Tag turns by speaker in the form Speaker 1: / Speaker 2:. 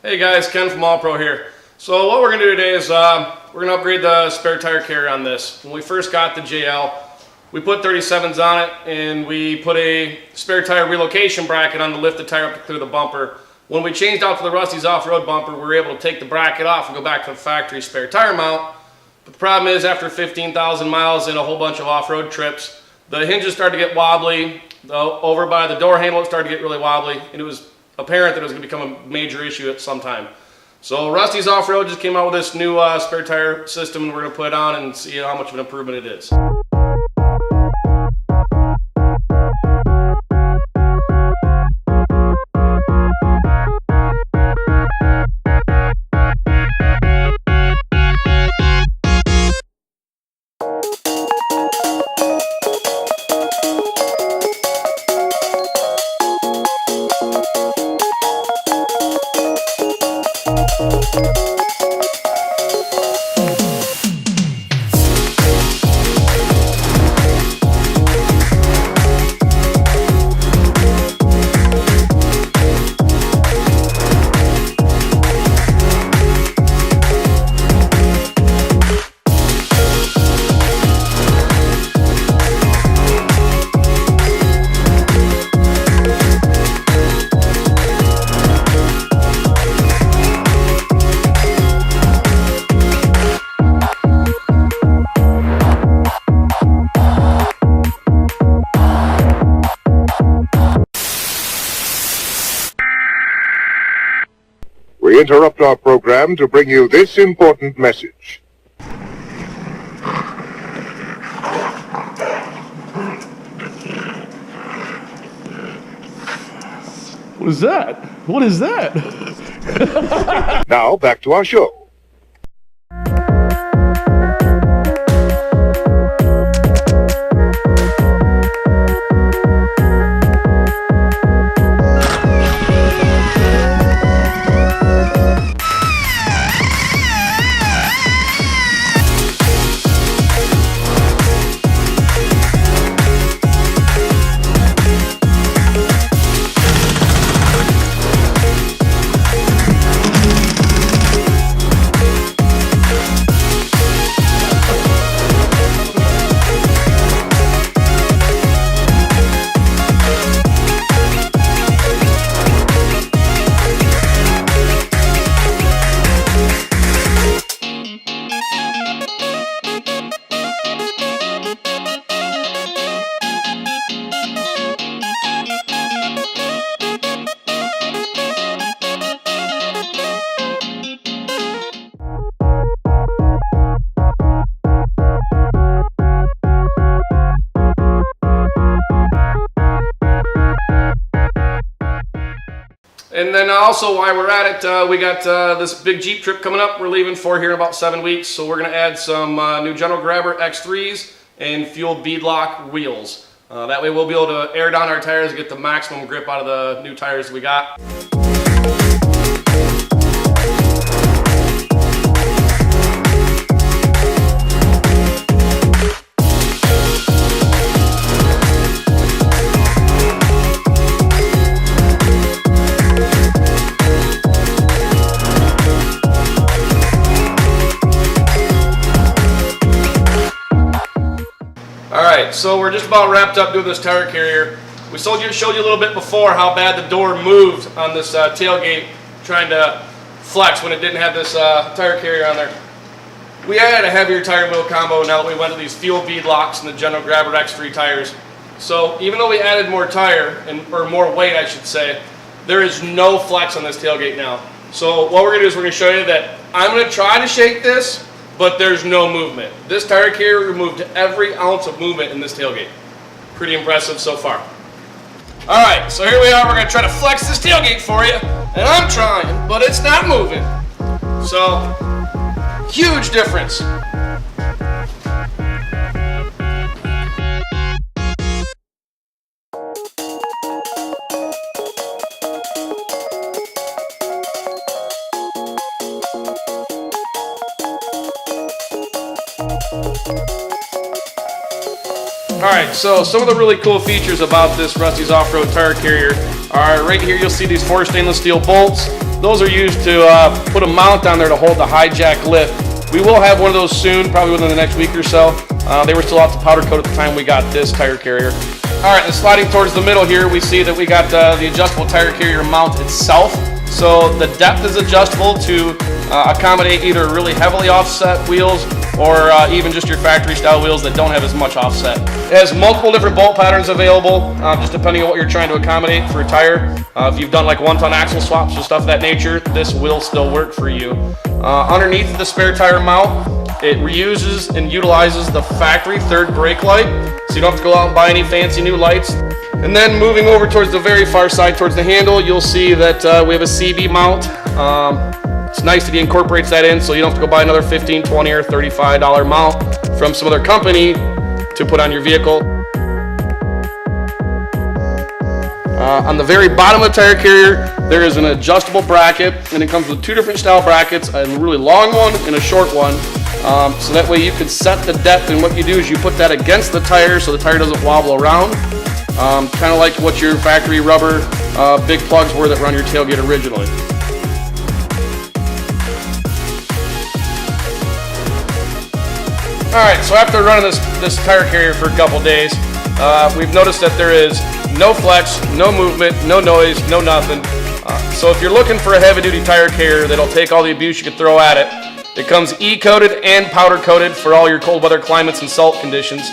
Speaker 1: Hey guys, Ken from AllPro here. So what we're going to do today is we're going to upgrade the spare tire carrier on this. When we first got the JL, we put 37s on it and we put a spare tire relocation bracket on to lift the tire up to clear the bumper. When we changed out to the Rusty's off-road bumper, we were able to take the bracket off and go back to the factory spare tire mount. But the problem is, after 15,000 miles and a whole bunch of off-road trips, the hinges started to get wobbly. Over by the door handle, it started to get really wobbly, and it was apparent that it was going to become a major issue at some time. So Rusty's Off-Road just came out with this new spare tire system, and we're going to put it on and see how much of an improvement it is.
Speaker 2: We interrupt our program to bring you this important message.
Speaker 3: What is that? What is that?
Speaker 2: Now, back to our show.
Speaker 1: And then also, while we're at it, we got this big Jeep trip coming up. We're leaving for here in about 7 weeks, so we're going to add some new General Grabber X3s and fuel beadlock wheels. That way we'll be able to air down our tires and get the maximum grip out of the new tires we got. Alright, so we're just about wrapped up doing this tire carrier. We showed you a little bit before how bad the door moved on this tailgate, trying to flex when it didn't have this tire carrier on there. We added a heavier tire wheel combo now that we went to these fuel bead locks and the General Grabber X3 tires. So even though we added more tire, or more weight I should say, there is no flex on this tailgate now. So what we're going to do is we're going to show you that I'm going to try to shake this, but there's no movement. This tire carrier removed every ounce of movement in this tailgate. Pretty impressive so far. Alright, so here we are. We're going to try to flex this tailgate for you. And I'm trying, but it's not moving. So, huge difference. Alright, so some of the really cool features about this Rusty's Off-Road Tire Carrier are right here. You'll see these 4 stainless steel bolts. Those are used to put a mount on there to hold the high jack lift. We will have one of those soon, probably within the next week or so. They were still out to powder coat at the time we got this tire carrier. Alright, and sliding towards the middle here, we see that we got the adjustable tire carrier mount itself. So the depth is adjustable to accommodate either really heavily offset wheels or even just your factory style wheels that don't have as much offset. It has multiple different bolt patterns available, just depending on what you're trying to accommodate for a tire. If you've done like 1-ton axle swaps or stuff of that nature, this will still work for you. Underneath the spare tire mount, it reuses and utilizes the factory third brake light, so you don't have to go out and buy any fancy new lights. And then moving over towards the very far side, towards the handle, you'll see that we have a CB mount. It's nice that he incorporates that in, so you don't have to go buy another $15, $20, or $35 mount from some other company to put on your vehicle. On the very bottom of the tire carrier, there is an adjustable bracket, and it comes with 2 different style brackets, a really long one and a short one. So that way you can set the depth, and what you do is you put that against the tire so the tire doesn't wobble around. Kind of like what your factory rubber big plugs were that were on your tailgate originally. Alright, so after running this tire carrier for a couple days, we've noticed that there is no flex, no movement, no noise, no nothing. So if you're looking for a heavy-duty tire carrier that'll take all the abuse you can throw at it, it comes E-coated and powder-coated for all your cold weather climates and salt conditions.